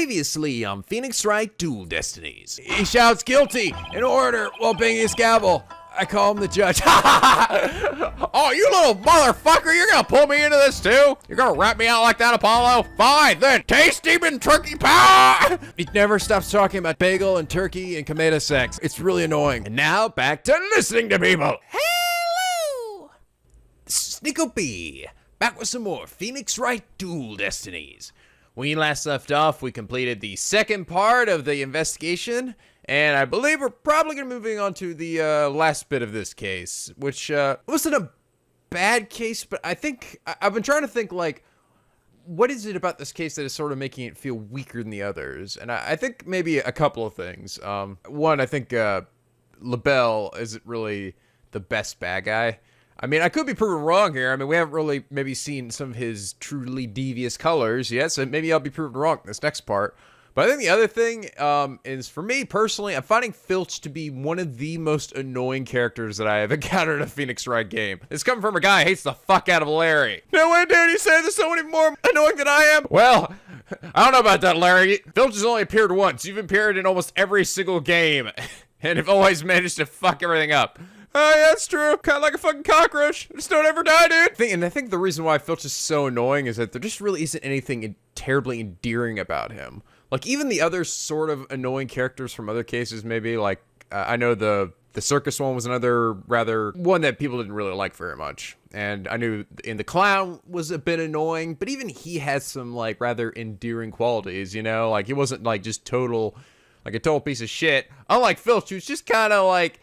Previously on Phoenix Wright Dual Destinies. He shouts guilty in order while banging his gavel. I call him the judge. Oh, you little motherfucker, you're gonna pull me into this too? You're gonna rat me out like that, Apollo? Fine, then taste demon turkey power! He never stops talking about bagel and turkey and tomato sex. It's really annoying. And now back to listening to people. Hello! This is NicoB, back with some more Phoenix Wright Dual Destinies. When we last left off, we completed the second part of the investigation, and I believe we're probably going to be moving on to the last bit of this case, which wasn't a bad case, but I think, I've been trying to think, like, what is it about this case that is sort of making it feel weaker than the others? And I think maybe a couple of things. One, I think LaBelle isn't really the best bad guy. I mean, I could be proven wrong here. I mean, we haven't really maybe seen some of his truly devious colors yet, so maybe I'll be proven wrong in this next part. But I think the other thing is, for me personally, I'm finding Filch to be one of the most annoying characters that I have encountered in a Phoenix Wright game. It's coming from a guy who hates the fuck out of Larry. No way, dude, you say there's so many more annoying than I am? Well, I don't know about that, Larry. Filch has only appeared once. You've appeared in almost every single game, and have always managed to fuck everything up. Oh, yeah, that's true. Kind of like a fucking cockroach. Just don't ever die, dude. I think the reason why Filch is so annoying is that there just really isn't anything terribly endearing about him. Like, even the other sort of annoying characters from other cases, maybe, like, I know the circus one was another rather one that people didn't really like very much. And I knew in the clown was a bit annoying, but even he has some, like, rather endearing qualities, you know? Like, he wasn't, like, just a total piece of shit. Unlike Filch, who's just kind of, like,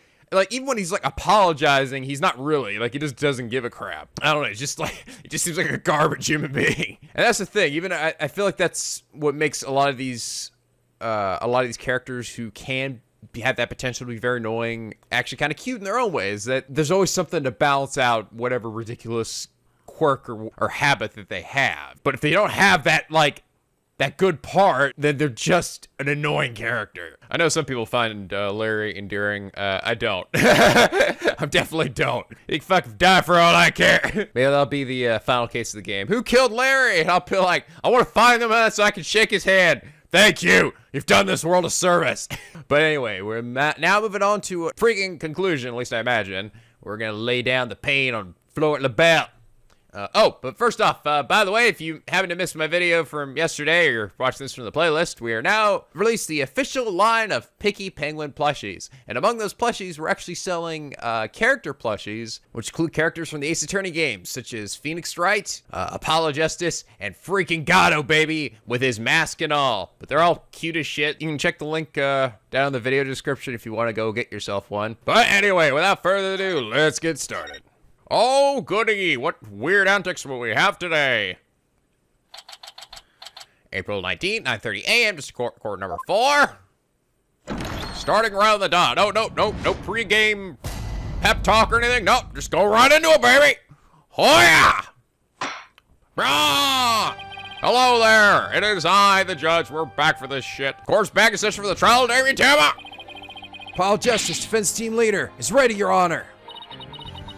even when he's, like, apologizing, he's not really. Like, he just doesn't give a crap. I don't know, it's just, like, it just seems like a garbage human being. And that's the thing. Even, I feel like that's what makes a lot of these characters who can have that potential to be very annoying actually kind of cute in their own ways. That there's always something to balance out whatever ridiculous quirk or habit that they have. But if they don't have that, like, that good part, then they're just an annoying character. I know some people find Larry endearing. I don't. I definitely don't. He can fucking die for all I care. Maybe that'll be the final case of the game. Who killed Larry? And I'll be like, I want to find him so I can shake his hand. Thank you. You've done this world a service. But anyway, we're now moving on to a freaking conclusion, at least I imagine. We're going to lay down the pain on Floyd LaBelle. But first off, by the way, if you happen to miss my video from yesterday or you're watching this from the playlist, we are now released the official line of Picky Penguin plushies. And among those plushies, we're actually selling character plushies, which include characters from the Ace Attorney games, such as Phoenix Wright, Apollo Justice, and freaking Gato, baby, with his mask and all. But they're all cute as shit. You can check the link down in the video description if you want to go get yourself one. But anyway, without further ado, let's get started. Oh, goody! What weird antics will we have today? April 19th, 9:30 a.m. Just court number 4. Starting around the dot. No pre-game pep talk or anything. Nope, just go right into it, baby. Hoya! Brah! Hello there. It is I, the judge. We're back for this shit. Court's back in session for the trial of Damien Tama. Apollo Justice, defense team leader, is ready, Your Honor.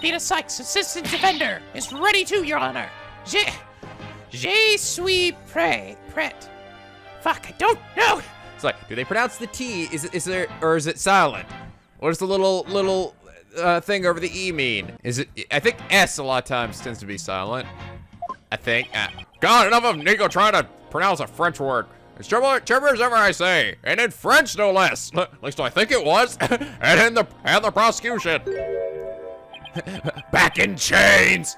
Peter Sykes, assistant defender, is ready to, Your Honor. Je suis prêt. Fuck, I don't know. It's like, do they pronounce the T? Is there, or is it silent? What does the little thing over the E mean? Is it? I think S a lot of times tends to be silent. I think. God, enough of Nico trying to pronounce a French word. It's true as ever I say, and in French no less. At least I think it was. and in the prosecution. Back in chains.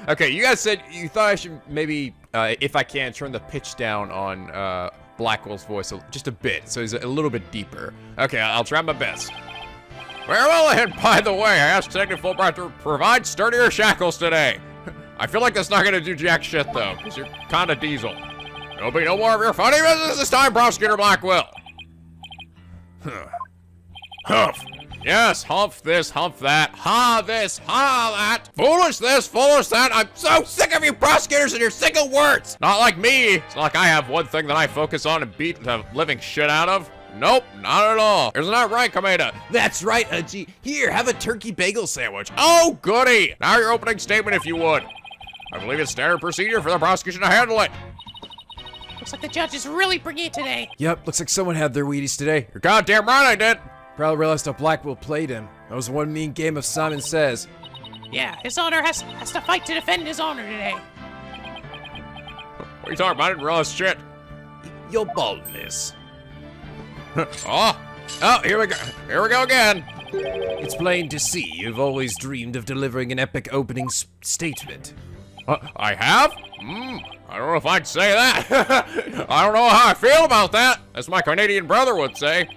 Okay, you guys said you thought I should maybe, if I can, turn the pitch down on Blackwill's voice just a bit, so he's a little bit deeper. Okay, I'll try my best. Very well, and by the way, I asked Detective Fulbright to provide sturdier shackles today. I feel like that's not gonna do jack shit though, because you're kinda diesel. There'll be no more of your funny business this time, Prosecutor Blackquill. Humph. Yes, humph this, humph that, ha this, ha that, foolish this, foolish that. I'm so sick of you prosecutors and your single words. Not like me. It's not like I have one thing that I focus on and beat the living shit out of. Nope, not at all. Isn't that right, Kameda? That's right, Hudgy. Here, have a turkey bagel sandwich. Oh, goody. Now your opening statement, if you would. I believe it's standard procedure for the prosecution to handle it. Looks like the judge is really bringing it today. Yep, looks like someone had their Wheaties today. You're goddamn right I did. Probably realized how Blackquill played him. That was one mean game of Simon Says. Yeah, his honor has to fight to defend his honor today. What are you talking about? I didn't realize shit. Your baldness. Oh, here we go. Here we go again. It's plain to see you've always dreamed of delivering an epic opening statement. I have? I don't know if I'd say that. I don't know how I feel about that, as my Canadian brother would say.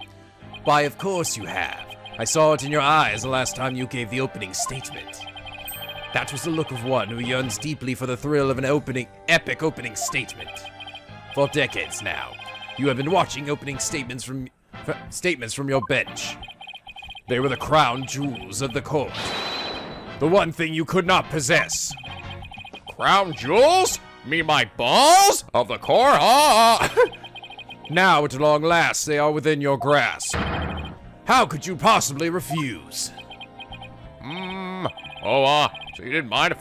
Why, of course you have. I saw it in your eyes the last time you gave the opening statement. That was the look of one who yearns deeply for the thrill of an epic opening statement. For decades now, you have been watching opening statements from your bench. They were the crown jewels of the court. The one thing you could not possess. Crown jewels? Me my balls? Of the core? Now, at long last, they are within your grasp. How could you possibly refuse? So you don't mind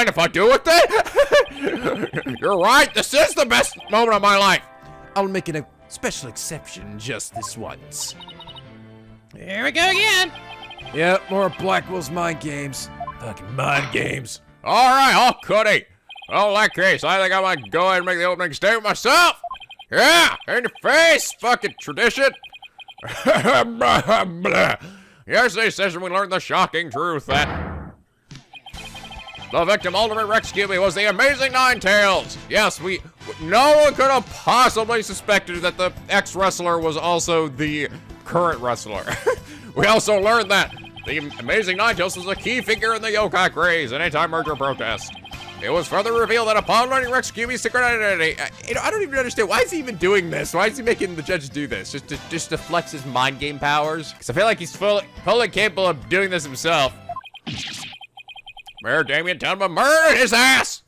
if I do it then? You're right, this is the best moment of my life. I'll make a special exception just this once. Here we go again. Yep, more Blackwell's mind games. Fucking mind games. All right, Cuddy. Well, in that case, I think I might go ahead and make the opening statement myself. Yeah, in your face, fucking tradition. Yesterday's session, we learned the shocking truth that the victim ultimate rescue was the amazing Ninetales. Yes, no one could have possibly suspected that the ex-wrestler was also the current wrestler. We also learned that the amazing Ninetales was a key figure in the yokai craze and anti-merger protest. It was further revealed that upon learning Rex Cubi's secret identity, I don't even understand. Why is he even doing this? Why is he making the judge do this? Just to flex his mind game powers? Because I feel like he's fully capable of doing this himself. Mayor Damien Tenma murdered his ass!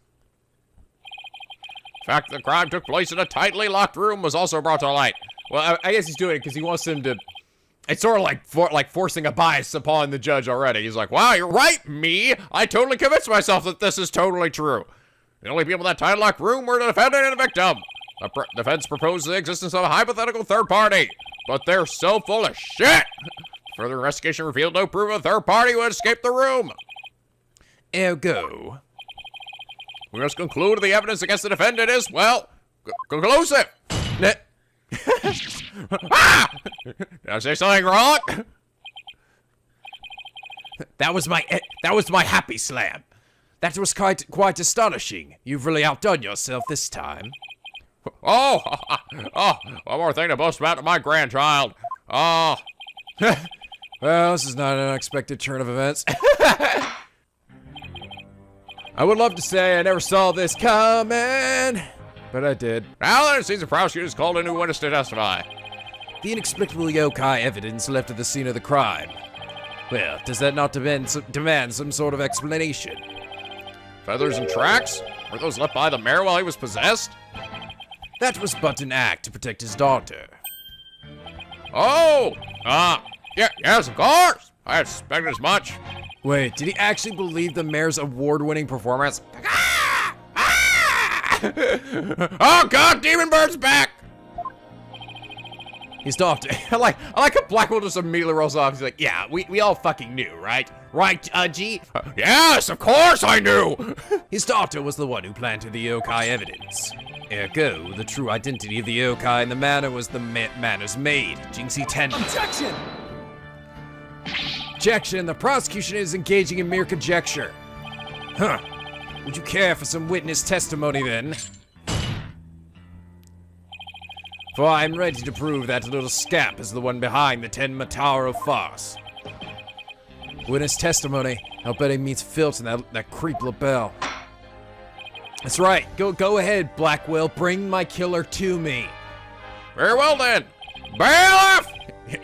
The fact that the crime took place in a tightly locked room was also brought to light. Well, I guess he's doing it because he wants them to... It's sort of like forcing a bias upon the judge already. He's like, Wow, you're right, me! I totally convinced myself that this is totally true. The only people in that tight locked room were the defendant and the victim. The defense proposed the existence of a hypothetical third party, but they're so full of shit! Further investigation revealed no proof of a third party who had escaped the room. ergo. We must conclude the evidence against the defendant is, well, conclusive. Ah! Did I say something wrong? That was my happy slam. That was quite astonishing. You've really outdone yourself this time. Oh, one more thing to boast about to my grandchild. Oh. Well, this is not an unexpected turn of events. I would love to say I never saw this coming, but I did. Now then, it seems the prosecutor's called a new witness to testify. The inexplicable yokai evidence left at the scene of the crime. Well, does that not demand some sort of explanation? Feathers and tracks? Were those left by the mayor while he was possessed? That was but an act to protect his daughter. Oh! Yes, of course! I had suspected as much. Wait, did he actually believe the mayor's award-winning performance? Oh God, Demon Bird's back! His daughter. I like how Blackquill just immediately rolls off. He's like, yeah, we all fucking knew, right? Right, G? Yes, of course I knew! His daughter was the one who planted the yokai evidence. Ergo, the true identity of the yokai in the manor was the manor's maid, Jinxie Tendon. Objection! Objection, the prosecution is engaging in mere conjecture. Huh. Would you care for some witness testimony then? For I'm ready to prove that little scamp is the one behind the Tenma Tower of farce. Witness testimony. I'll bet he meets Filch and that creep LaBelle. That's right. Go ahead, Blackquill. Bring my killer to me. Very well then. Bailiff!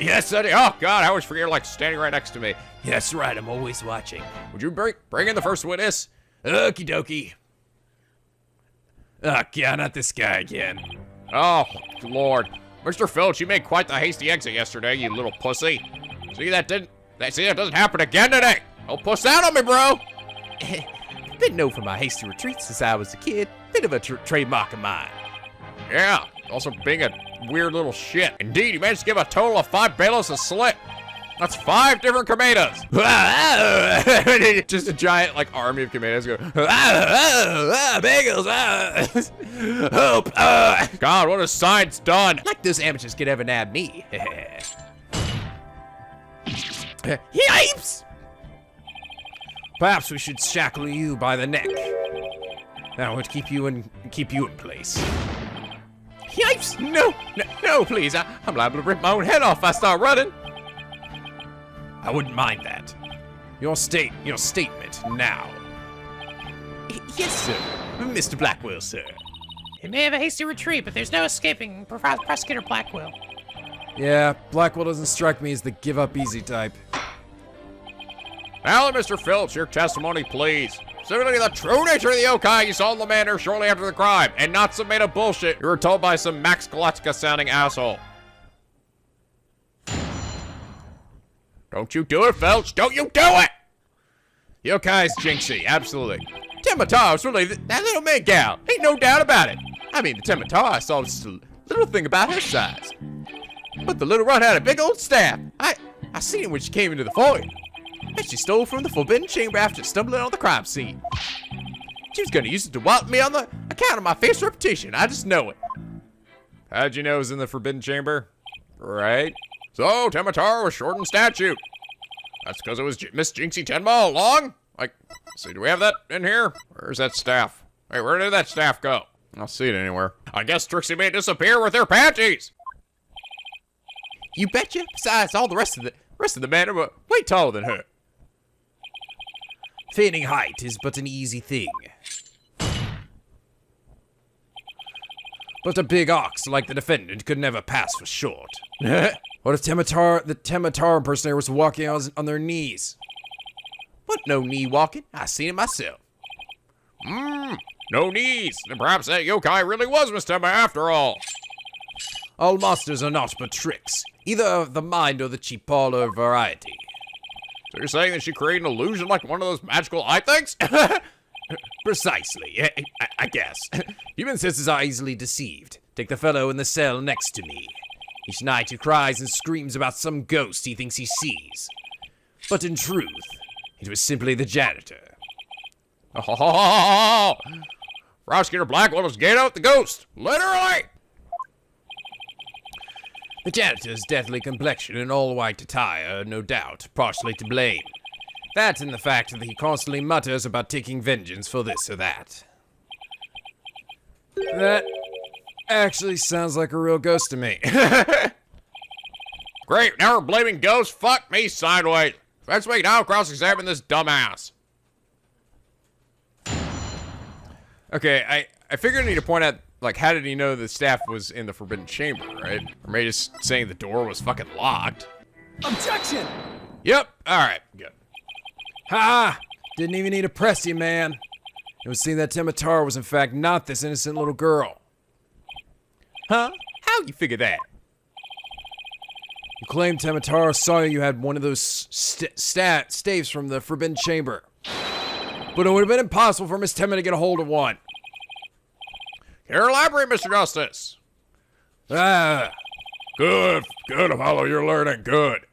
Yes, Eddie. Oh God, I always forget you're like standing right next to me. That's right, I'm always watching. Would you bring in the first witness? Okie dokie. Ah, yeah, not this guy again. Oh, Lord. Mr. Filch, you made quite the hasty exit yesterday, you little pussy. See, that doesn't happen again today. Don't puss out on me, bro. Been known for my hasty retreats since I was a kid. Bit of a trademark of mine. Yeah, also being a weird little shit. Indeed, you managed to give a total of 5 Balos a slit. That's 5 different Kametas. Just a giant, like, army of Kametas go, bagels, help, God, what has science done? Like those amateurs could ever nab me. Yipes! Perhaps we should shackle you by the neck. That would keep you in place. Yipes! No, please. I'm liable to rip my own head off if I start running. I wouldn't mind that. Your statement now. Yes, sir. Mr. Blackquill, sir. He may have a hasty retreat, but there's no escaping Prosecutor Blackquill. Yeah, Blackquill doesn't strike me as the give up easy type. Now, Mr. Filch, your testimony, please. Specifically, the true nature of the yokai you saw in the manor shortly after the crime, and not some made-up bullshit you were told by some Max Galactica-sounding asshole. Don't you do it, Filch! Don't you do it! Yokai's Jinxie, absolutely. Tematara was really that little man gal. Ain't no doubt about it. I mean, the Tematara I saw was just a little thing about her size. But the little run had a big old staff. I seen it when she came into the void. And she stole from the forbidden chamber after stumbling on the crime scene. She was gonna use it to wallop me on the account of my face reputation. I just know it. How'd you know it was in the Forbidden Chamber? Right? So, Tematara was short in stature. That's because it was Miss Jinxie Tenma all along? Like, see, do we have that in here? Where's that staff? Hey, where did that staff go? I don't see it anywhere. I guess Trixie made it disappear with her panties. You betcha. Besides, all the rest of the men are way taller than her. Feigning height is but an easy thing. But a big ox like the defendant could never pass for short. What if the Tematara impersonator was walking on their knees? But no knee walking. I seen it myself. No knees. Then perhaps that yokai really was Miss Tenma after all. All monsters are not but tricks, either of the mind or the cheap parlor variety. So you're saying that she created an illusion like one of those magical eye things? Precisely, I guess. Human senses are easily deceived. Take the fellow in the cell next to me. Each night he cries and screams about some ghost he thinks he sees. But in truth, it was simply the janitor. Oh, Prosecutor Blackquill is getting out the ghost, literally! The janitor's deathly complexion and all-white attire are no doubt partially to blame. That and the fact that he constantly mutters about taking vengeance for this or that. That actually sounds like a real ghost to me. Great, now we're blaming ghosts? Fuck me sideways. Let's make now cross-examine this dumbass. Okay, I figured I need to point out, like, how did he know the staff was in the Forbidden Chamber, right? Or maybe just saying the door was fucking locked. Objection! Yep, alright, good. Ha! Didn't even need to press you, man. It was seen that Tematara was in fact not this innocent little girl. Huh? How you figure that? You claimed Tematara saw you had one of those staves from the Forbidden Chamber. But it would have been impossible for Miss Tenma to get a hold of one. Can you elaborate, Mr. Justice? Good, Apollo, you're learning, good.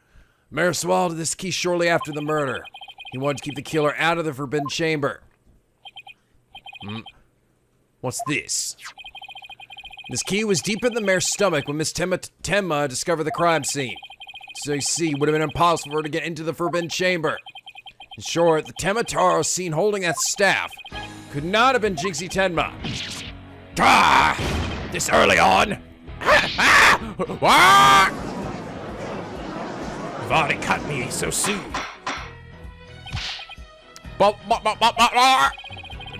Mayor swallowed this key shortly after the murder. He wanted to keep the killer out of the Forbidden Chamber. What's this? This key was deep in the mayor's stomach when Miss Tenma discovered the crime scene. So you see, it would have been impossible for her to get into the Forbidden Chamber. In short, the Tematara seen holding that staff could not have been Jinxie Tenma. This early on? What? You've already cut me so soon. Then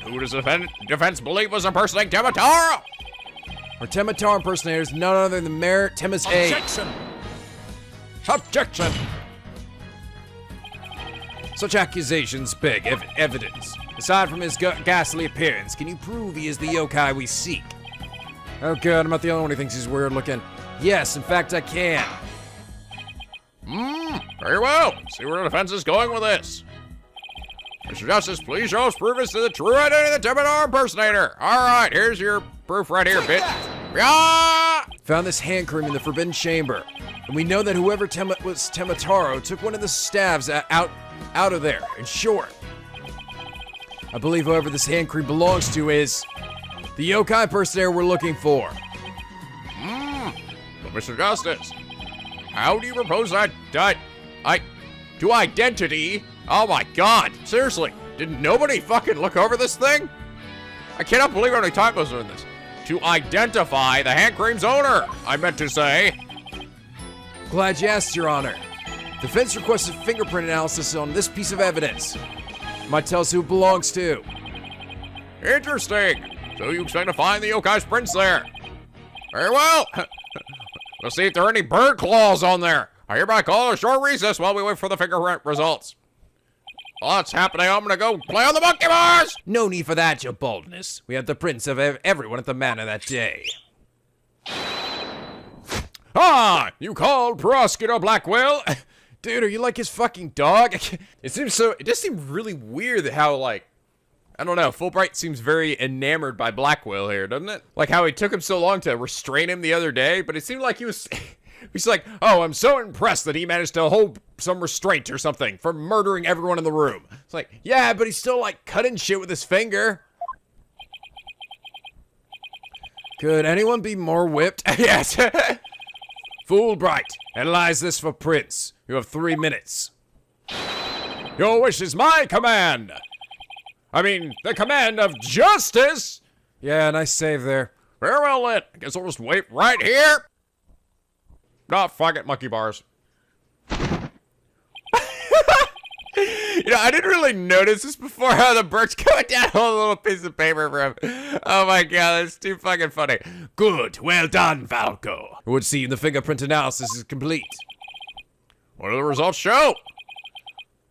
who does the defense believe was impersonating Tematara? Our Tematara impersonator is none other than Mayor Tenma's aide. Objection! Such accusations beg evidence. Aside from his ghastly appearance, can you prove he is the yokai we seek? Oh good, I'm not the only one who thinks he's weird looking. Yes, in fact I can. Very well. See where the defense is going with this. Mr. Justice, please show us proof as to the true identity of the Tematara impersonator. All right, here's your proof right here, bitch. Yeah! Found this hand cream in the Forbidden Chamber. And we know that whoever was Temataro took one of the staves out of there. In short, I believe whoever this hand cream belongs to is the yokai impersonator we're looking for. But Mr. Justice, how do you propose that to identity? Oh my god, seriously, did nobody fucking look over this thing? I cannot believe how many typos are in this. To identify the hand cream's owner, I meant to say. Glad you asked, Your Honor. Defense requested fingerprint analysis on this piece of evidence. Might tell us who it belongs to. Interesting. So you expect to find the yokai's prints there? Very well. Let's see if there are any bird claws on there. I hereby call a short recess while we wait for the fingerprint results. While that's happening, I'm gonna go play on the monkey bars! No need for that, your boldness. We have the prints of everyone at the manor that day. Ah! You called Prosecutor Blackquill? Dude, are you like his fucking dog? It just seemed really weird how, like, I don't know, Fulbright seems very enamored by Blackquill here, doesn't it? Like how it took him so long to restrain him the other day, but it seemed like he was... He's like, oh, I'm so impressed that he managed to hold some restraint or something from murdering everyone in the room. It's like, yeah, but he's still, like, cutting shit with his finger. Could anyone be more whipped? Yes. Fulbright, analyze this for prints. You have 3 minutes. Your wish is my command! I mean, the command of justice! Yeah, nice save there. Very well, then. I guess I'll just wait right here. No, fuck it, monkey bars. You know, I didn't really notice this before, how the bird's going down on a little piece of paper for him. Oh my god, that's too fucking funny. Good, well done, Falco. It would seem the fingerprint analysis is complete. What do the results show?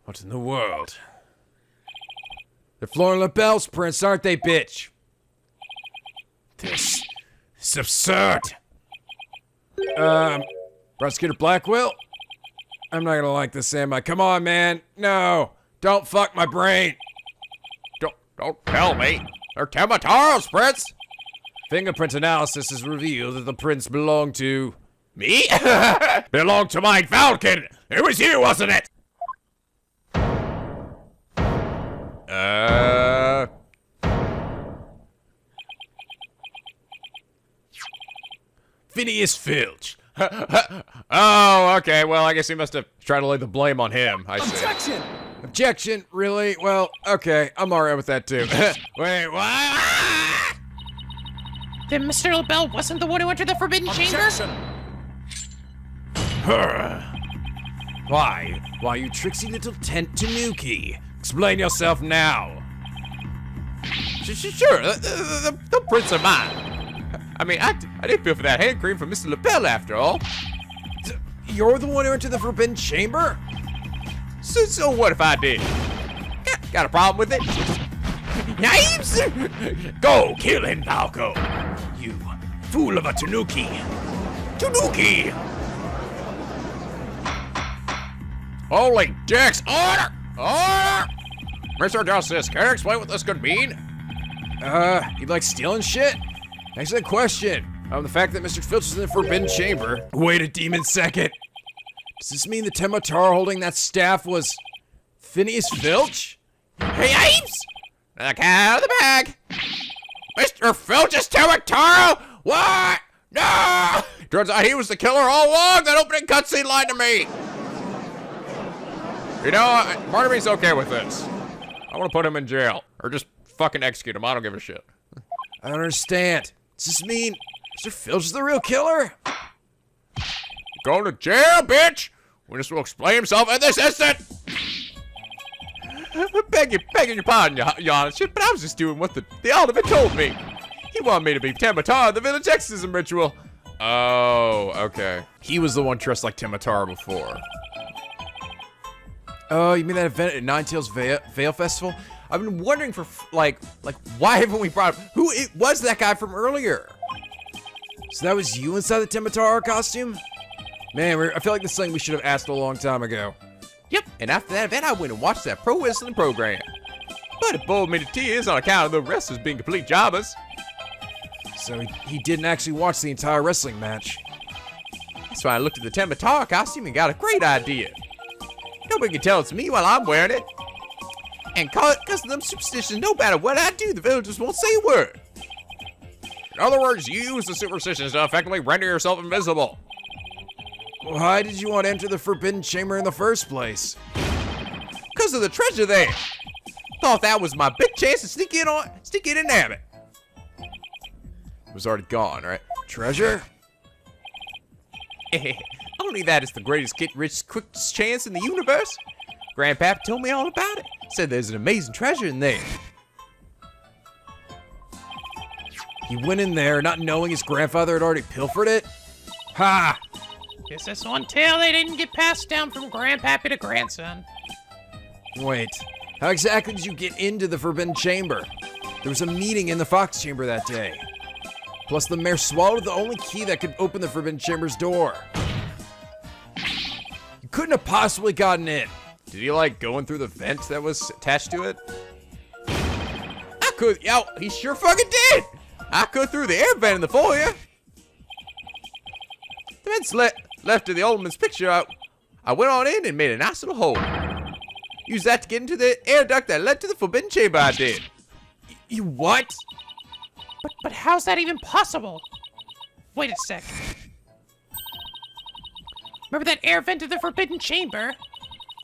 What in the world? They're Flora LaBelle's prints, aren't they, bitch? This is absurd. Prosecutor Blackquill? I'm not gonna like this, am I? Come on, man. No. Don't fuck my brain. Don't tell me. They're Temataro's prints. Fingerprint analysis has revealed that the prints belong to... Me? Belong to my Falcon. It was you, wasn't it? Phineas Filch. Oh, okay. Well, I guess he must have tried to lay the blame on him. I see. Objection! Objection? Really? Well, okay. I'm alright with that, too. Wait, what? Then Mr. LaBelle wasn't the one who entered the Forbidden Chamber? Why, you tricksy little tanuki? Explain yourself now. Sure, the prints are mine. I mean, I didn't feel for that hand cream from Mr. LaBelle after all. You're the one who entered the Forbidden Chamber? So what if I did? Got a problem with it? Knives? Go kill him, Falco. You fool of a tanuki. Tanuki! Holy dicks! Order! Order! Mr. Justice, can you explain what this could mean? You like stealing shit? Excellent question. The fact that Mr. Filch is in the Forbidden Chamber. Wait a demon second. Does this mean the Temataro holding that staff was Phineas Filch? Hey, Apes! The cat out of the bag! Mr. Filch is Temataro? What? No! Turns out he was the killer all along! That opening cutscene lied to me! You know, part of me's okay with this. I want to put him in jail. Or just fucking execute him. I don't give a shit. I don't understand. Does this mean Mr. Filch is the real killer? Going to jail, bitch! Witness will explain himself in this instant! Begging your pardon, Your Honor, but I was just doing what the alderman told me. He wanted me to be Temataro at the village exorcism ritual. Oh, okay. He was the one dressed like Temataro before. Oh, you mean that event at Ninetales Veil Festival? I've been wondering for, like, why haven't we brought up, who it was that guy from earlier? So that was you inside the Temataro costume? Man, I feel like this is something we should have asked a long time ago. Yep, and after that event, I went and watched that pro wrestling program. But it bored me to tears on account of the wrestlers being complete jobbers. So he didn't actually watch the entire wrestling match. That's why I looked at the Temperature costume and got a great idea. Nobody can tell it's me while I'm wearing it. And because of them superstitions, no matter what I do, the villagers won't say a word. In other words, you use the superstitions to effectively render yourself invisible. Why did you want to enter the Forbidden Chamber in the first place? Because of the treasure there. Thought that was my big chance to sneak in and nab it. It was already gone, right? Treasure? Only that is the greatest get rich quick chance in the universe. Grandpap told me all about it. Said there's an amazing treasure in there. He went in there not knowing his grandfather had already pilfered it? Ha! Guess that's one tale they didn't get passed down from grandpappy to grandson. Wait, how exactly did you get into the Forbidden Chamber? There was a meeting in the Fox Chamber that day. Plus, the mayor swallowed the only key that could open the Forbidden Chamber's door. You couldn't have possibly gotten in. Did he like going through the vent that was attached to it? I could, yo, he sure fucking did. I could through the air vent in the foyer. The vent's left to the old man's picture. I went on in and made a nice little hole. Used that to get into the air duct that led to the Forbidden Chamber. I did. You what? But how's that even possible? Wait a sec. Remember that air vent to the Forbidden Chamber?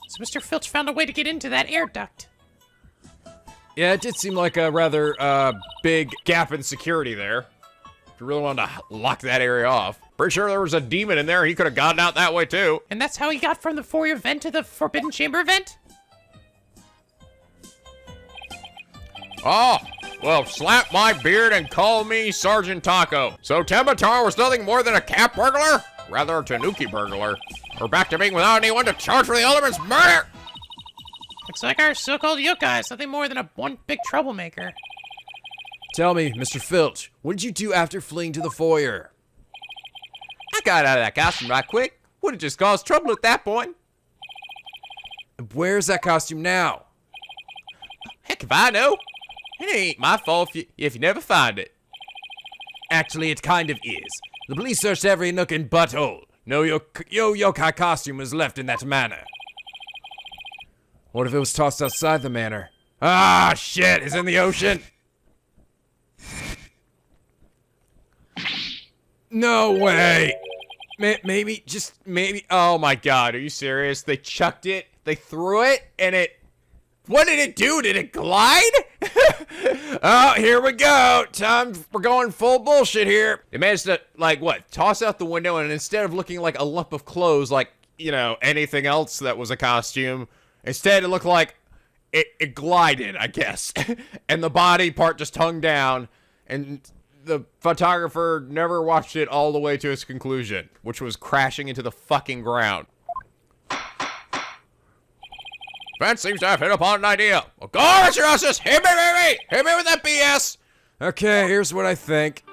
So Mr. Filch found a way to get into that air duct. Yeah, it did seem like a rather, Big gap in security there. If you really wanted to lock that area off. Pretty sure there was a demon in there. He could have gotten out that way too. And that's how he got from the foyer vent to the Forbidden Chamber vent? Oh, well, slap my beard and call me Sergeant Taco. So Temperature was nothing more than a cap burglar? Rather a tanuki burglar. We're back to being without anyone to charge for the Elderman's murder! Looks like our so-called yokai is nothing more than one big troublemaker. tell me, Mr. Filch, what did you do after fleeing to the foyer? I got out of that costume right quick. Would have just caused trouble at that point. Where's that costume now? Heck if I know. It ain't my fault if you never find it. Actually, it kind of is. The police searched every nook and butthole. No yokai costume was left in that manor. What if it was tossed outside the manor? Ah, shit, it's in the ocean. No way. Maybe, Oh my god, are you serious? They chucked it, they threw it, and it... What did it do? Did it glide? oh, here we go. We're going full bullshit here. They managed to, like, what? Toss out the window, and instead of looking like a lump of clothes, like, you know, anything else that was a costume, instead it looked like it glided, I guess. And the body part just hung down, and the photographer never watched it all the way to its conclusion, which was crashing into the fucking ground. Vance seems to have hit upon an idea. Well, go on, Mr. Justice! Hit me, baby! Hit me with that BS! Okay, here's what I think.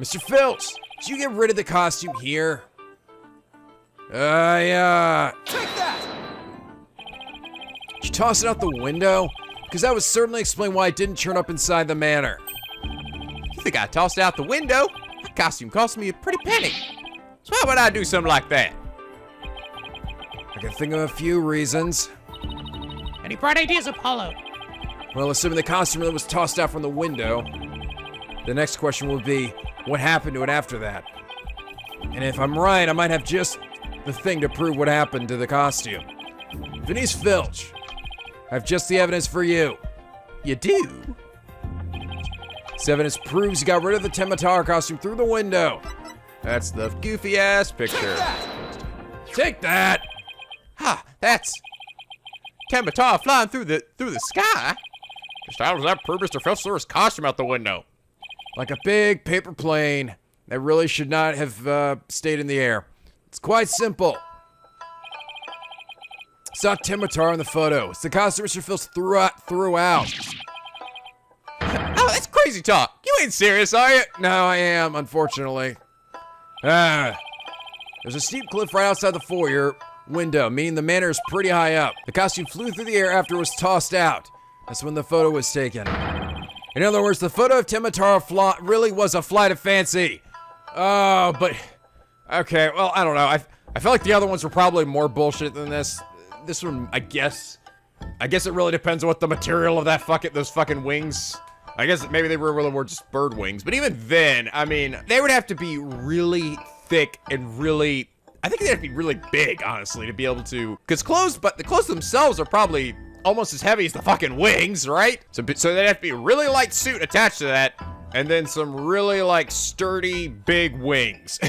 Mr. Filch, did you get rid of the costume here? Yeah. Take that! Did you toss it out the window? Because that would certainly explain why it didn't turn up inside the manor. You think I tossed it out the window? That costume cost me a pretty penny. So why would I do something like that? I can think of a few reasons. Any bright ideas, Apollo? Well, assuming the costume that was tossed out from the window, the next question will be, what happened to it after that? And if I'm right, I might have just the thing to prove what happened to the costume. Phineas Filch, I have just the evidence for you. You do? This evidence proves you got rid of the Temperature costume through the window. That's the goofy ass picture. Take that! Ha! That's Temperature flying through the sky. Just how does that prove Mr. Filch threw his costume out the window? Like a big paper plane that really should not have stayed in the air. It's quite simple. It's not Temperature in the photo. It's the costume Mr. Filch threw out. Oh, that's crazy talk. You ain't serious, are you? No, I am, unfortunately. There's a steep cliff right outside the foyer window, meaning the manor is pretty high up. The costume flew through the air after it was tossed out. That's when the photo was taken. In other words, the photo of Timatara really was a flight of fancy. Oh, but... Okay, well, I don't know. I feel like the other ones were probably more bullshit than this. This one, I guess it really depends on what the material of those fucking wings. I guess maybe they really were just bird wings. But even then, I mean, they would have to be really thick and really... I think they'd have to be really big, honestly, to be able to... Because the clothes themselves are probably almost as heavy as the fucking wings, right? So they'd have to be a really light suit attached to that, and then some really, like, sturdy, big wings.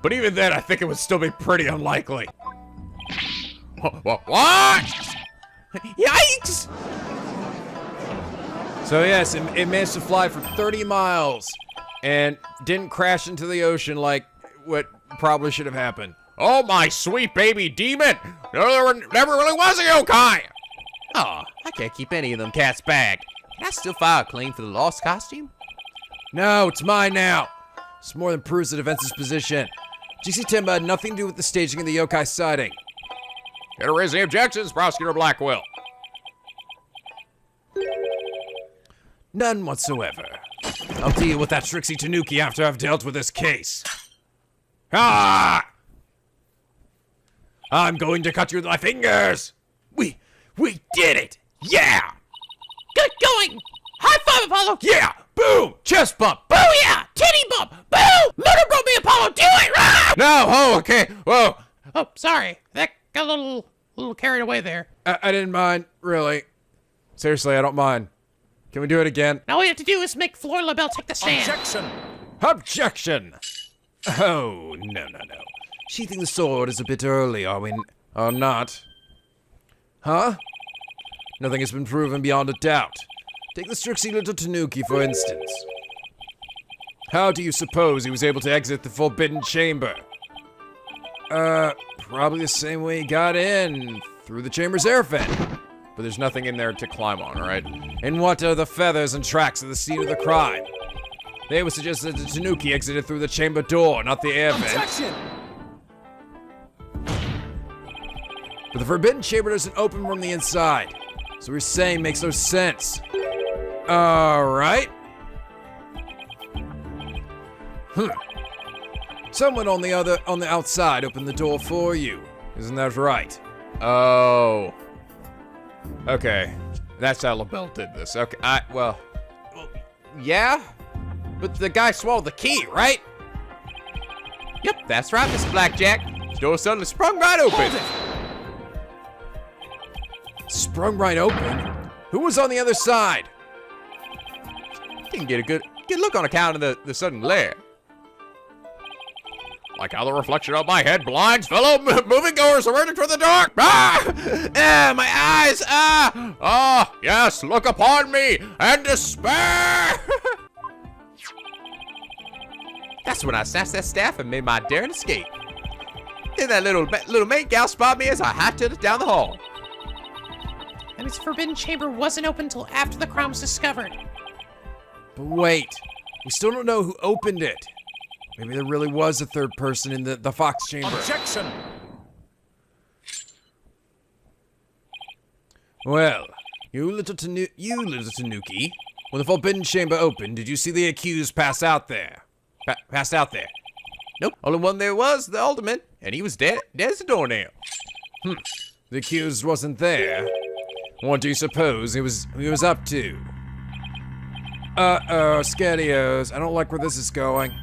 But even then, I think it would still be pretty unlikely. What? Yikes! So yes, it managed to fly for 30 miles and didn't crash into the ocean like what probably should have happened. Oh, my sweet baby demon! There never really was a yokai! Aw, I can't keep any of them cats back. Can I still file a claim for the lost costume? No, it's mine now. It's more than proves the defense's position. GC Timba had nothing to do with the staging of the yokai sighting. Here to raise the objections, Prosecutor Blackquill. None whatsoever. I'll deal with that Trixie Tanuki after I've dealt with this case. Ah! I'm going to cut you with my fingers! We did it! Yeah! Get going! High five, Apollo! Yeah! Boom! Chest bump! Booyah! Titty bump! Boom! Motor brought me, Apollo! Do it! Rah! No! Oh, okay. Whoa! Oh, sorry. That got a little carried away there. I didn't mind, really. Seriously, I don't mind. Can we do it again? Now all we have to do is make Floor LaBelle take the stand. Objection! Oh, no. Sheathing the sword is a bit early, are we not? Huh? Nothing has been proven beyond a doubt. Take the Strixie little Tanuki, for instance. How do you suppose he was able to exit the forbidden chamber? Probably the same way he got in, through the chamber's air vent. But there's nothing in there to climb on, right? And what are the feathers and tracks of the scene of the crime? They would suggest that the Tanuki exited through the chamber door, not the air vent. Objection! But the forbidden chamber doesn't open from the inside. So what you're saying makes no sense. Alright. Someone on the outside opened the door for you. Isn't that right? Oh. Okay. That's how LaBelle did this. Okay, well, Yeah? But the guy swallowed the key, right? Yep, that's right, Mr. Blackjack. The door suddenly sprung right open. Sprung right open? Who was on the other side? Didn't get a good look on account of the sudden glare. like how the reflection of my head blinds fellow moviegoers emerging from the dark. My eyes! Yes, look upon me and despair. That's when I snatched that staff and made my daring escape. Then that little maid gal spotted me as I hightailed down the hall. That means the Forbidden Chamber wasn't open until after the crime was discovered. But wait, we still don't know who opened it. Maybe there really was a third person in the Fox Chamber. Objection! Well, you little Tanuki, when the Forbidden Chamber opened, did you see the accused pass out there? Passed out there? Nope, only one there was the alderman, and he was dead as a doornail. The accused wasn't there. What do you suppose he was up to? Scadios, I don't like where this is going.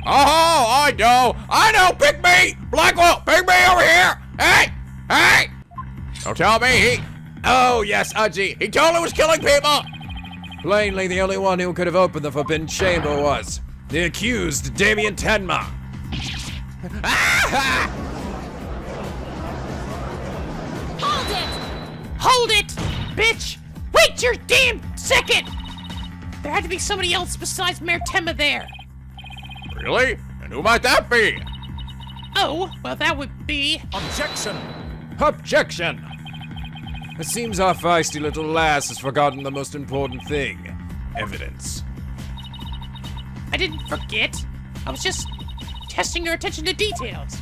Oh, I know, pick me! Blackquill, pick me over here! Hey! Don't tell me oh yes, Udgy, he totally was killing people! Plainly, the only one who could have opened the Forbidden Chamber was the accused, Damien Tenma. Hold it, bitch! Wait your damn second! There had to be somebody else besides Mayor Temma there. Really? And who might that be? Oh, well that would be... Objection! Objection! It seems our feisty little lass has forgotten the most important thing. Evidence. I didn't forget. I was just testing your attention to details.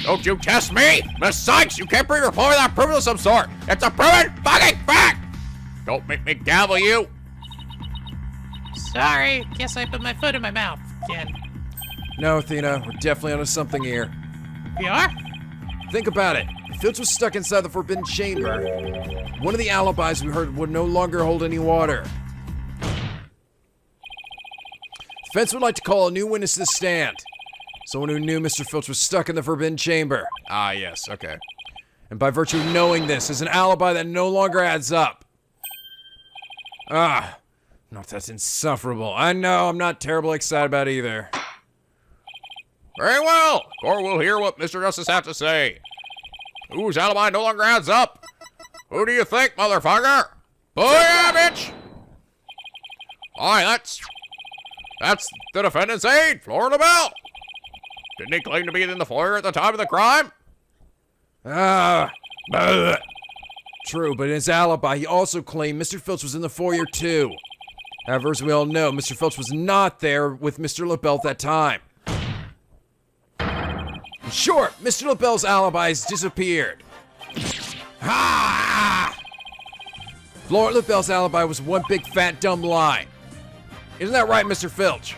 Don't you test me? Miss Sykes, you can't bring a report without proof of some sort. It's a proven fucking fact! Don't make me gavel you. Sorry, guess I put my foot in my mouth again. No, Athena, we're definitely onto something here. We are? Think about it. If Filch was stuck inside the forbidden chamber, one of the alibis we heard would no longer hold any water. The defense would like to call a new witness to the stand. Someone who knew Mr. Filch was stuck in the forbidden chamber. Ah, yes, okay. And by virtue of knowing this, is an alibi that no longer adds up. Ah, no, that's insufferable. I know, I'm not terribly excited about it either. Very well. Court will hear what Mr. Justice has to say. Whose alibi no longer adds up? Who do you think, motherfucker? Booyah, bitch! Alright, that's the defendant's aide, Florida Bell. Didn't he claim to be in the foyer at the time of the crime? True, but in his alibi, he also claimed Mr. Filch was in the foyer too. However, as we all know, Mr. Filch was not there with Mr. LaBelle at that time. In short, Mr. LaBelle's alibi has disappeared. Ha! Florida LaBelle's alibi was one big fat dumb lie. Isn't that right, Mr. Filch?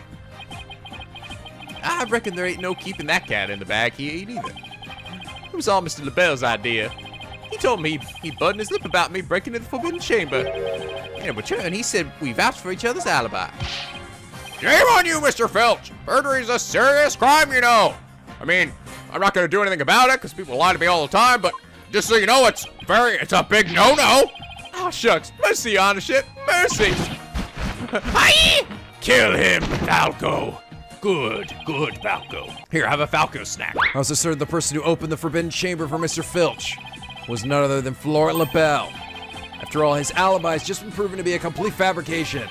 I reckon there ain't no keeping that cat in the bag he ain't either. It was all Mr. LaBelle's idea. He told me he buttoned his lip about me breaking into the forbidden chamber. In return, he said we vouched for each other's alibi. Shame on you, Mr. Filch. Perjury's a serious crime, you know. I mean, I'm not gonna do anything about it because people lie to me all the time, but just so you know, it's a big no-no. Oh, shucks. Mercy on the shit. Mercy. Hi! Kill him, Falco. Good, Falco. Here, have a Falco snack. I was asserted the person who opened the forbidden chamber for Mr. Filch was none other than Florent LaBelle. After all, his alibi has just been proven to be a complete fabrication.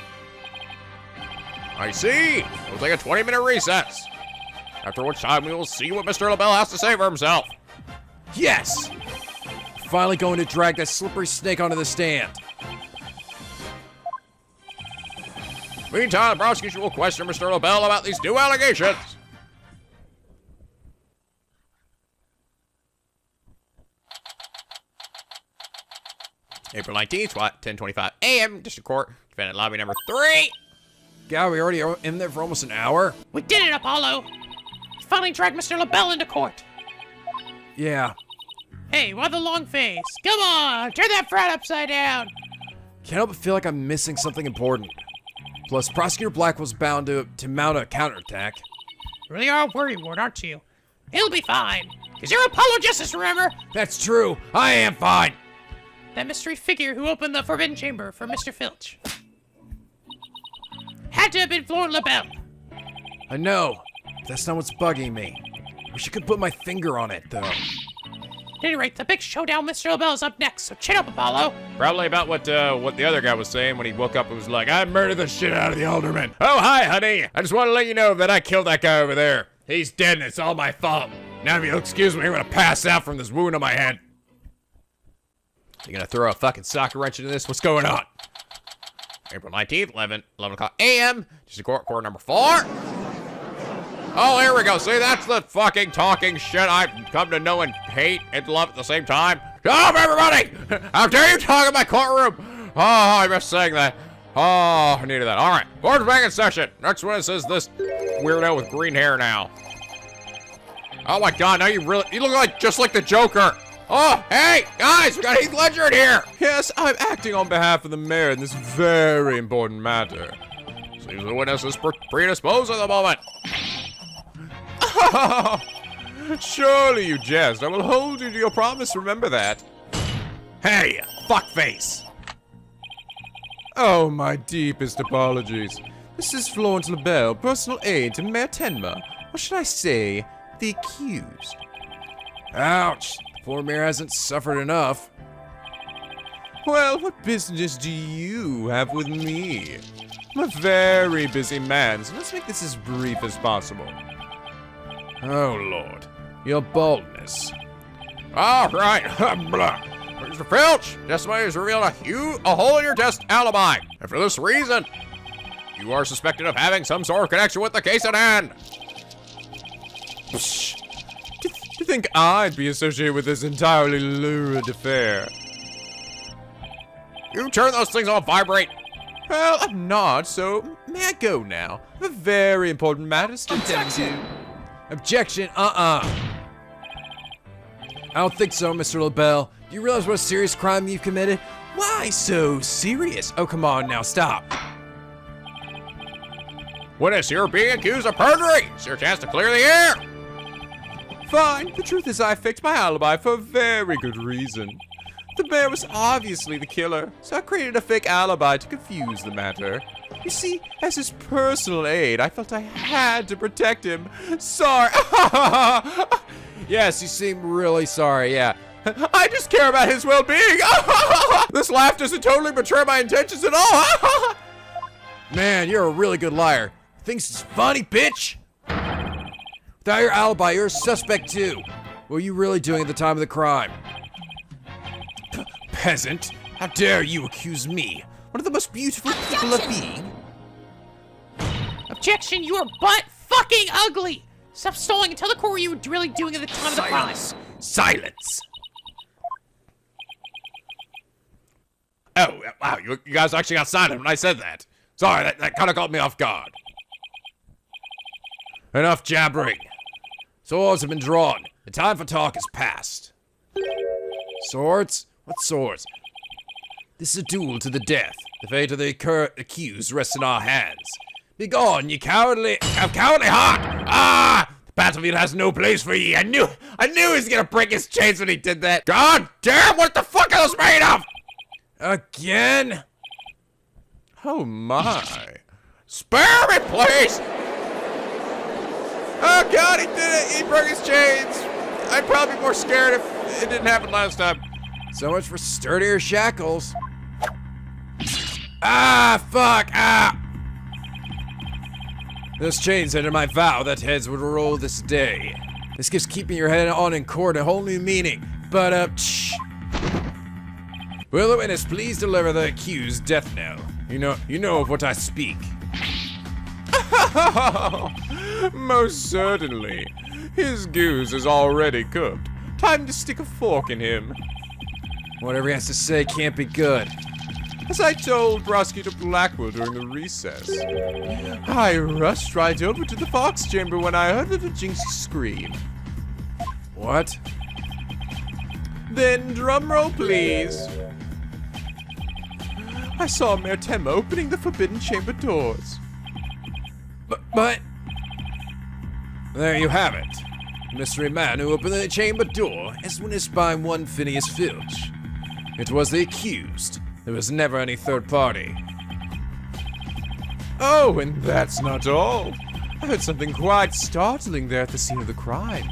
I see. We'll take a 20-minute recess. After which time we will see what Mr. LaBelle has to say for himself. Yes! Finally going to drag that slippery snake onto the stand. Meantime, the prosecution will question Mr. LaBelle about these new allegations. April 19th, 10:25 a.m. District Court, defendant lobby number 3. God, we already are in there for almost an hour? We did it, Apollo! We finally dragged Mr. LaBelle into court. Yeah. Hey, why the long face? Come on, turn that frat upside down. Can't help but feel like I'm missing something important. Plus, Prosecutor Blackwell's bound to mount a counterattack. Really are a worrywart, aren't you? He'll be fine, because you're Apollo Justice, remember? That's true. I am fine. That mystery figure who opened the forbidden chamber for Mr. Filch. Had to have been Florent LaBelle. I know. But that's not what's bugging me. Wish I could put my finger on it, though. At any rate, the big showdown, Mr. LaBelle, is up next, so chin up, Apollo. Probably about what the other guy was saying when he woke up and was like, I murdered the shit out of the alderman. Oh, hi, honey. I just want to let you know that I killed that guy over there. He's dead and it's all my fault. Now, if you'll excuse me, I'm going to pass out from this wound on my head. You gonna throw a fucking socket wrench into this? What's going on? April 19th, 11 o'clock a.m. District Court number 4. Oh, here we go. See, that's the fucking talking shit I've come to know and hate and love at the same time. Stop, everybody! How dare you talk in my courtroom? Oh, I missed saying that. Oh, I needed that. All right, court's back in session. Next witness is this weirdo with green hair now. Oh my God, now you look like just like the Joker. Oh, hey, guys, we got Heath Ledger in here. Yes, I'm acting on behalf of the mayor in this very important matter. Seems the witness is predisposed at the moment. Surely you jest. I will hold you to your promise, remember that. Hey, fuckface. Oh, my deepest apologies. This is Florence LaBelle, personal aide to Mayor Tenma. Or should I say, the accused. Ouch. Poor mayor hasn't suffered enough. Well, what business do you have with me? I'm a very busy man, so let's make this as brief as possible. Oh, Lord. Your boldness. All right, Mr. Filch, testimony has revealed a hole in your test alibi, and for this reason, you are suspected of having some sort of connection with the case at hand. Psh. Do you think I'd be associated with this entirely lurid affair? You turn those things on vibrate. Well, I'm not, so may I go now? I have a very important matter to attend to. Objection, I don't think so, Mr. LaBelle. Do you realize what a serious crime you've committed? Why so serious? Oh, come on now, stop. Witness, you're being accused of perjury. It's your chance to clear the air. Fine. The truth is I faked my alibi for a very good reason. The mayor was obviously the killer, so I created a fake alibi to confuse the matter. You see, as his personal aide, I felt I had to protect him. Sorry. Yes, you seem really sorry, yeah. I just care about his well-being. This laugh doesn't totally betray my intentions at all. Man, you're a really good liar. Thinks it's funny, bitch. Without your alibi, you're a suspect too. What were you really doing at the time of the crime? Peasant, how dare you accuse me, one of the most beautiful people of being? Objection, you are butt fucking ugly! Stop stalling and tell the court what you were really doing at the time of the crime. Silence. Oh, wow, you guys actually got silent when I said that. Sorry, that kind of caught me off guard. Enough jabbering. Swords have been drawn. The time for talk is past. Swords? What swords? This is a duel to the death. The fate of the accused rests in our hands. Begone, you cowardly heart! Ah! The battlefield has no place for ye. I knew he was gonna break his chains when he did that. God damn, what the fuck are those made of? Again? Oh my. Spare me, please! Oh God, he did it! He broke his chains! I'd probably be more scared if it didn't happen last time. So much for sturdier shackles. Ah, fuck! Ah! Those chains under my vow that heads would roll this day. This gives keeping your head on in court a whole new meaning. But, shh. Will the witness please deliver the accused death knell? You know of what I speak. Most certainly. His goose is already cooked. Time to stick a fork in him. Whatever he has to say can't be good. As I told Prosecutor Blackquill during the recess, I rushed right over to the Fox chamber when I heard little Jinxie scream. What? Then, drumroll please. I saw Mayor Temma opening the forbidden chamber doors. But... There you have it. The mystery man who opened the chamber door is witnessed by one Phineas Filch. It was the accused. There was never any third party. Oh, and that's not all. I heard something quite startling there at the scene of the crime.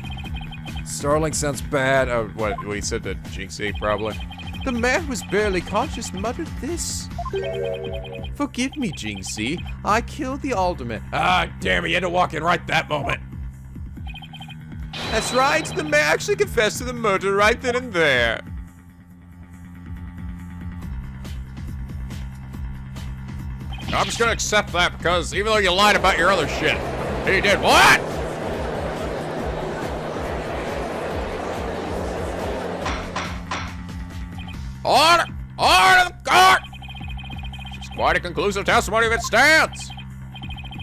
Starling sounds bad. Oh, what he said to Jinxie, probably. The man who was barely conscious muttered this. Forgive me, Jinxie. I killed the alderman. Ah, damn it, you had to walk in right that moment. That's right, the mayor actually confessed to the murder right then and there. I'm just gonna accept that because even though you lied about your other shit, he did what? Order! Order the court! It's quite a conclusive testimony if it stands.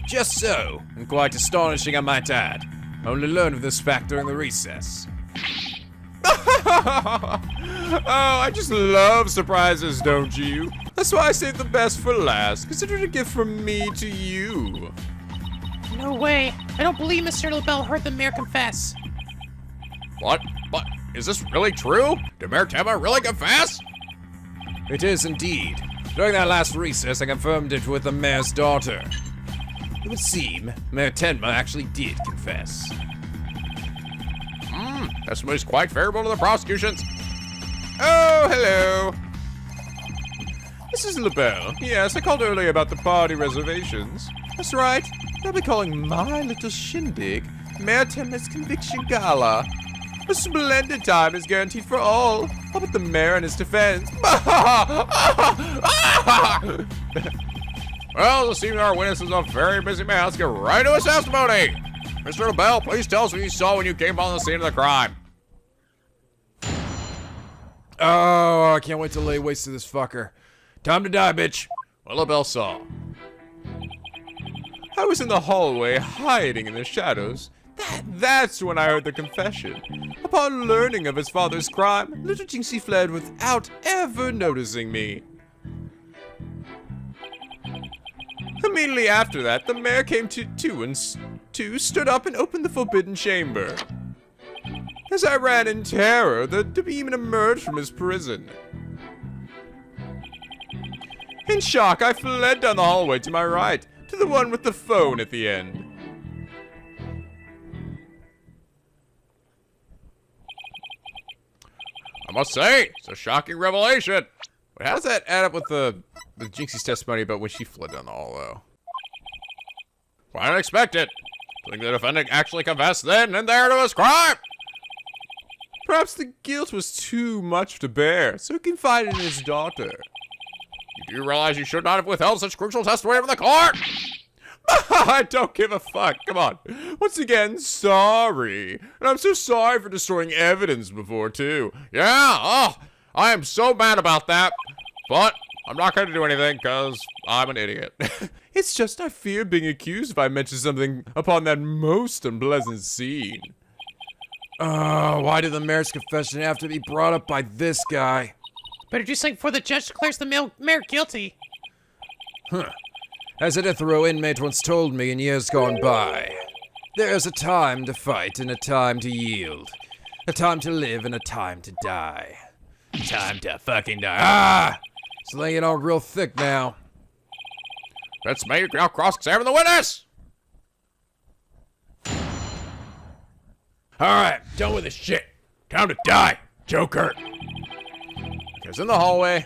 Just so, and quite astonishing I might add. I only learned of this fact during the recess. Oh, I just love surprises, don't you? That's why I saved the best for last. Consider it a gift from me to you. No way. I don't believe Mr. LaBelle heard the mayor confess. What? What? Is this really true? Did Mayor Temma really confess? It is indeed. During that last recess, I confirmed it with the mayor's daughter. It would seem Mayor Tenma actually did confess. Testimony's quite favorable to the prosecutions. Oh, hello. This is LaBelle. Yes, I called earlier about the party reservations. That's right. They'll be calling my little shindig Mayor Temma's Conviction Gala. A splendid time is guaranteed for all but the mayor and his defense. Well, it seems our witness is a very busy man. Let's get right to his testimony. Mr. LaBelle, please tell us what you saw when you came on the scene of the crime. Oh, I can't wait to lay waste to this fucker. Time to die, bitch. Willowbell saw. I was in the hallway, hiding in the shadows. That's when I heard the confession. Upon learning of his father's crime, little Jinxie fled without ever noticing me. Immediately after that, the mayor came to stood up and opened the forbidden chamber. As I ran in terror, the demon emerged from his prison. In shock, I fled down the hallway to my right, to the one with the phone at the end. I must say, it's a shocking revelation. But how does that add up with Jinxie's testimony about when she fled down the hall, though? Quite unexpected. I think the defendant actually confessed then and there to his crime. Perhaps the guilt was too much to bear, so he confided in his daughter. You do realize you should not have withheld such crucial testimony from the court? I don't give a fuck. Come on. Once again, sorry. And I'm so sorry for destroying evidence before, too. Yeah, I am so mad about that. But I'm not going to do anything because I'm an idiot. It's just I fear being accused if I mention something upon that most unpleasant scene. Why did the mayor's confession have to be brought up by this guy? Better do something before the judge declares the mayor guilty. As an Ithero inmate once told me in years gone by, there's a time to fight and a time to yield. A time to live and a time to die. Time to fucking die. Ah! It's laying on real thick now. Let's make now cross-examine the witness! Alright, done with this shit. Time to die, Joker. I was in the hallway,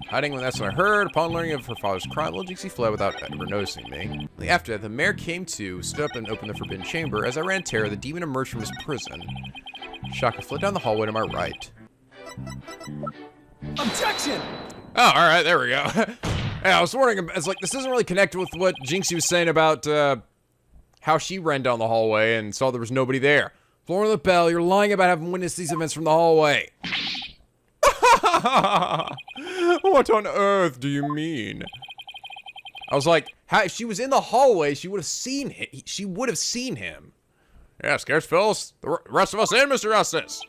hiding when that's when I heard. Upon learning of her father's crime, little Jinxie fled without ever noticing me. After that, the mayor came to, stood up and opened the forbidden chamber. As I ran in terror, the demon emerged from his prison. Shocked, I fled down the hallway to my right. Objection! Oh, alright, there we go. Yeah, I was wondering, it's like, this isn't really connected with what Jinxie was saying about, how she ran down the hallway and saw there was nobody there. Flora Bell, you're lying about having witnessed these events from the hallway. What on earth do you mean? I was like, if she was in the hallway, she would have seen him. She would have seen him. Yeah, scares fills the rest of us in, Mr. Justice.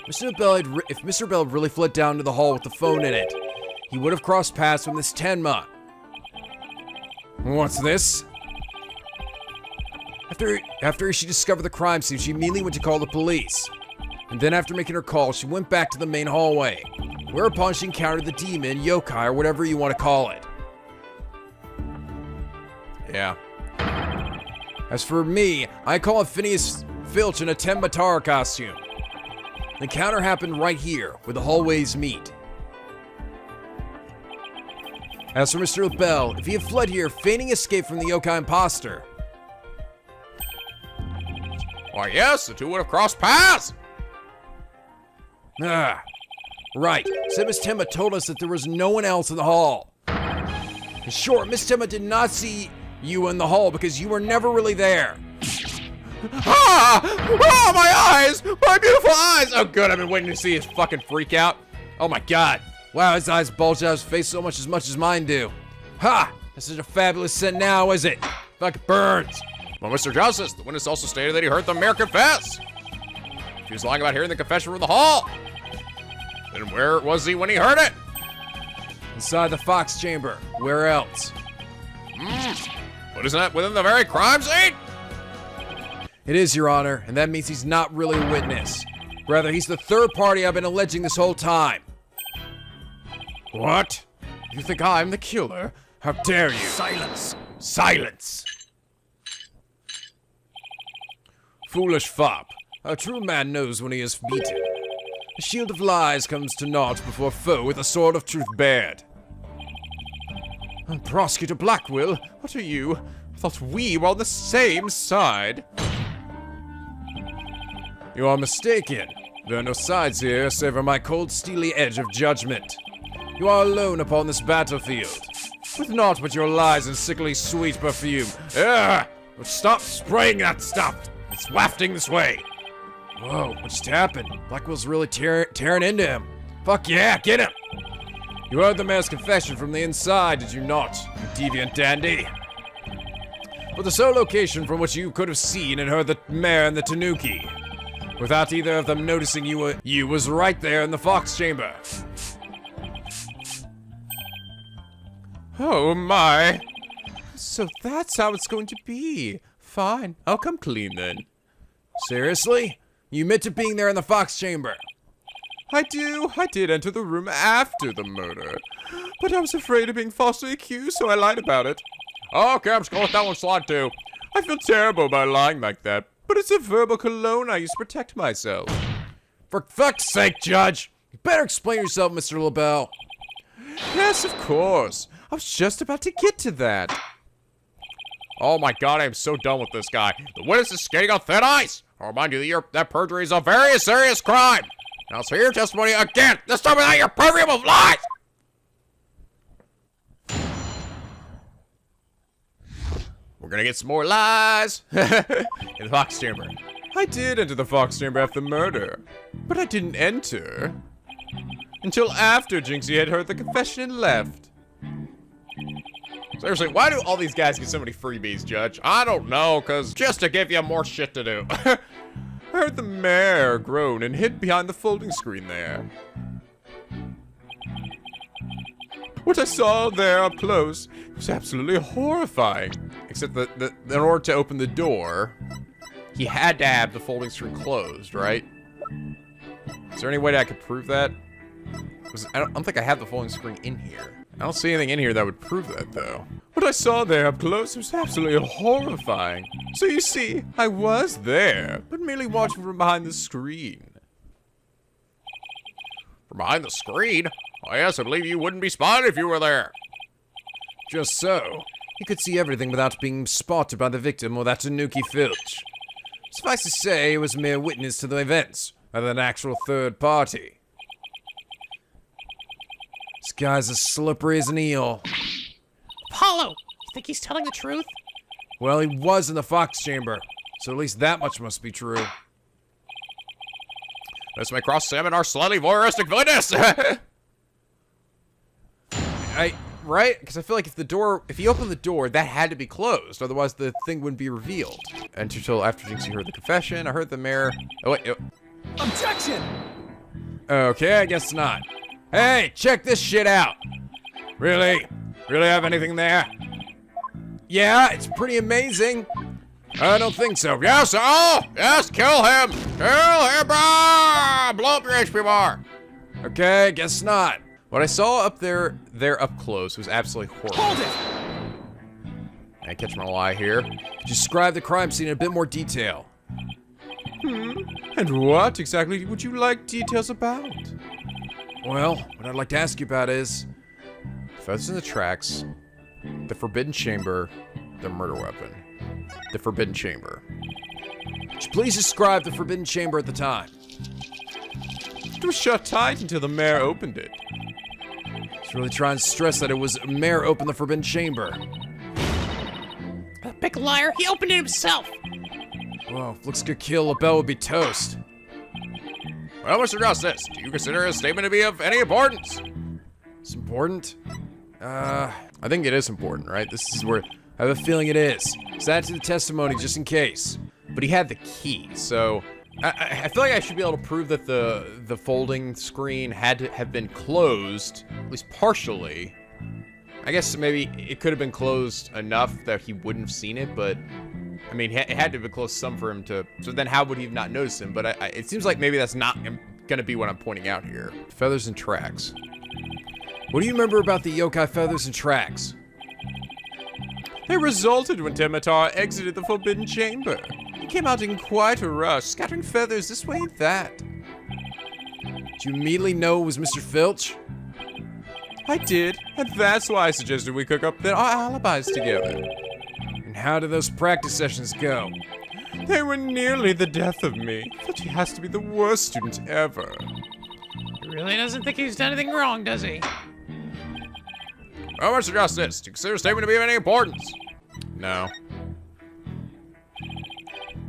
Mr. Bell if Mr. Bell had really fled down to the hall with the phone in it, he would have crossed paths with Miss Tenma. What's this? After she discovered the crime scene, she immediately went to call the police. And then after making her call, she went back to the main hallway, whereupon she encountered the demon, yokai, or whatever you want to call it. Yeah. As for me, I call him Phineas Filch in a Tenma costume. The encounter happened right here, where the hallways meet. As for Mr. Bell, if he had fled here, feigning escape from the yokai imposter. Why, yes, the two would have crossed paths. Ah, right. Said Miss Tenma told us that there was no one else in the hall. In short, Miss Tenma did not see you in the hall because you were never really there. Ah! Oh, my eyes! My beautiful eyes! Oh, good, I've been waiting to see his fucking freak out. Oh, my God. Wow, his eyes bulge out his face so much as mine do. Ha! This is a fabulous scent now, is it? Like burns. Well, Mr. Justice, the witness also stated that he heard the mayor confess. He was lying about hearing the confession from the hall. Then where was he when he heard it? Inside the Fox chamber. Where else? But isn't that within the very crime scene? It is, Your Honor, and that means he's not really a witness. Rather, he's the third party I've been alleging this whole time. What? You think I'm the killer? How dare you? Silence. Silence! Foolish fop. A true man knows when he is beaten. A shield of lies comes to naught before a foe with a sword of truth bared. Prosecutor Blackquill, what are you? I thought we were on the same side. You are mistaken. There are no sides here save for my cold, steely edge of judgment. You are alone upon this battlefield, with naught but your lies and sickly sweet perfume. Ugh! Stop spraying that stuff! It's wafting this way! Whoa, what just happened? Blackwell's really tearing into him. Fuck yeah, get him! You heard the mayor's confession from the inside, did you not, you deviant dandy? For the sole location from which you could have seen and heard the mayor and the Tanuki, without either of them noticing you was right there in the Fox Chamber. Oh my. So that's how it's going to be. Fine, I'll come clean then. Seriously? You admit to being there in the Fox Chamber? I did enter the room after the murder. But I was afraid of being falsely accused, so I lied about it. Okay, I'm just gonna let that one slide too. I feel terrible about lying like that, but it's a verbal cologne I use to protect myself. For fuck's sake, Judge! You better explain yourself, Mr. LaBelle. Yes, of course. I was just about to get to that. Oh my god, I am so done with this guy. The witness is skating on thin ice. I'll remind you that that perjury is a very serious crime. Now, so your testimony again, this time without your program of lies! We're gonna get some more lies in the Fox Chamber. I did enter the Fox Chamber after the murder, but I didn't enter until after Jinxie had heard the confession and left. Seriously, why do all these guys get so many freebies, Judge? I don't know, cause just to give you more shit to do. I heard the mayor groan and hid behind the folding screen there. What I saw there up close was absolutely horrifying. Except that in order to open the door, he had to have the folding screen closed, right? Is there any way that I could prove that? I don't think I have the folding screen in here. I don't see anything in here that would prove that, though. What I saw there up close was absolutely horrifying. So you see, I was there, but merely watching from behind the screen. From behind the screen? Oh yes, I believe you wouldn't be spotted if you were there. Just so. You could see everything without being spotted by the victim or that Tanuki Filch. Suffice to say, it was a mere witness to the events, rather than an actual third party. This guy's as slippery as an eel. Apollo, you think he's telling the truth? Well, he was in the Fox Chamber, so at least that much must be true. This may cross-examine our slightly voyeuristic witness. Right? Because I feel like if he opened the door, that had to be closed. Otherwise, the thing wouldn't be revealed. Until after Jinxie heard the confession, I heard the mayor. Oh, wait. Objection! Okay, I guess not. Hey, check this shit out. Really? Really have anything there? Yeah, it's pretty amazing. I don't think so. Yes, yes, kill him. Kill him, blow up your HP bar. Okay, guess not. What I saw up there up close was absolutely horrible. Hold it! I catch my lie here. Describe the crime scene in a bit more detail. And what exactly would you like details about? Well, what I'd like to ask you about is... feathers in the tracks, the forbidden chamber, the murder weapon. The forbidden chamber. Would you please describe the forbidden chamber at the time? It was shut tight until the mayor opened it. Just really trying to stress that it was Mayor opened the forbidden chamber. Big liar, he opened it himself. Whoa, if looks could kill, LaBelle would be toast. Well, Mr. Justice, do you consider his statement to be of any importance? It's important? I think it is important, right? This is where I have a feeling it is. So add to the testimony just in case. But he had the key, so I feel like I should be able to prove that the folding screen had to have been closed, at least partially. I guess maybe it could have been closed enough that he wouldn't have seen it, but I mean, it had to have been closed some for him to. So then, how would he have not noticed him? But it seems like maybe that's not gonna be what I'm pointing out here. Feathers and tracks. What do you remember about the yokai feathers and tracks? They resulted when Tematar exited the forbidden chamber. He came out in quite a rush, scattering feathers this way and that. Did you immediately know it was Mr. Filch? I did, and that's why I suggested we cook up our alibis together. And how did those practice sessions go? They were nearly the death of me. Filch has to be the worst student ever. He really doesn't think he's done anything wrong, does he? Well, Mr. Justice, do you consider his statement to be of any importance? No.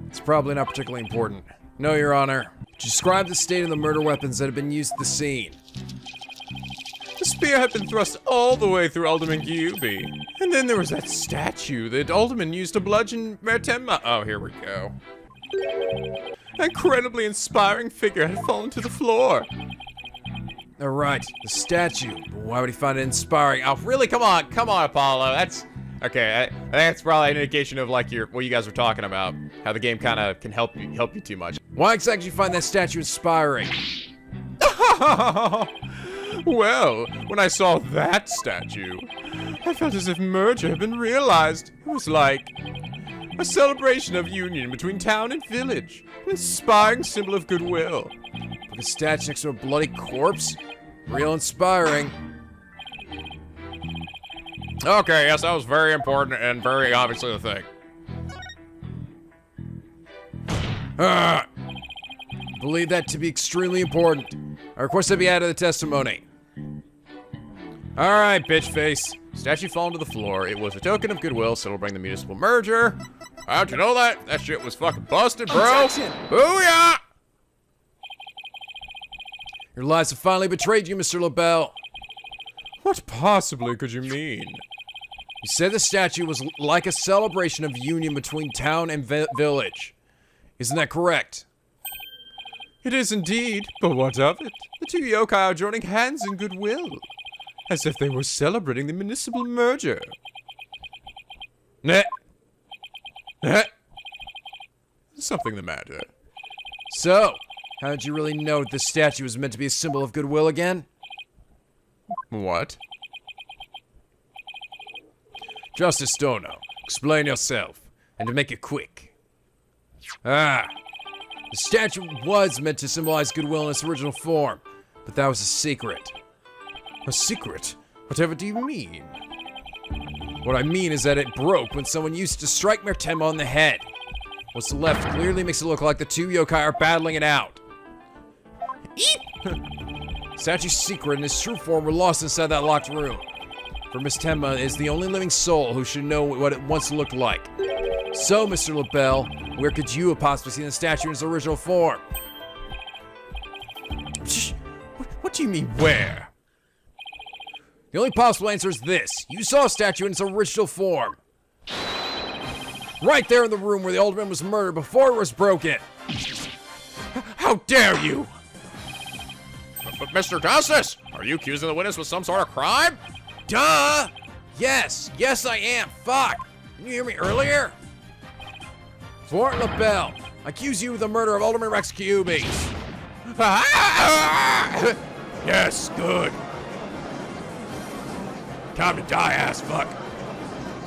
It's probably not particularly important. No, Your Honor. Describe the state of the murder weapons that have been used at the scene. spear had been thrust all the way through Alderman Gyubi. And then there was that statue that Alderman used to bludgeon Mertemma. Oh, here we go. An incredibly inspiring figure had fallen to the floor. Alright, the statue. But why would he find it inspiring? Oh, really? Come on, Apollo. That's okay. I think that's probably an indication of like what you guys were talking about. How the game kind of can help you too much. Why exactly did you find that statue inspiring? Well, when I saw that statue, I felt as if merger had been realized. It was like a celebration of union between town and village, an inspiring symbol of goodwill. Like a statue next to a bloody corpse? Real inspiring. Okay, yes, that was very important and very obviously the thing. Believe that to be extremely important. I request that be added to the testimony. Alright, bitch face. Statue fallen to the floor. It was a token of goodwill celebrating the municipal merger. How'd you know that? That shit was fucking busted, bro. Objection! Booyah! Your lies have finally betrayed you, Mr. LaBelle. What possibly could you mean? You said the statue was like a celebration of union between town and village. Isn't that correct? It is indeed, but what of it? The two yokai are joining hands in goodwill, as if they were celebrating the municipal merger. Nah. Something the matter. So, how did you really know this statue was meant to be a symbol of goodwill again? What? Justice Stono, explain yourself, and to make it quick. The statue was meant to symbolize goodwill in its original form, but that was a secret. A secret? Whatever do you mean? What I mean is that it broke when someone used to strike Mertemma on the head. What's left clearly makes it look like the two yokai are battling it out. Statue's secret and its true form were lost inside that locked room. For Miss Temma is the only living soul who should know what it once looked like. So, Mr. LaBelle, where could you have possibly seen the statue in its original form? What do you mean, where? The only possible answer is this. You saw a statue in its original form. Right there in the room where the alderman was murdered before it was broken. How dare you! But Mr. Justice, are you accusing the witness with some sort of crime? Duh! Yes I am. Fuck! Didn't you hear me earlier? Florent LaBelle, I accuse you of the murder of Alderman Rex Kyubi. Yes, good. Time to die, ass fuck.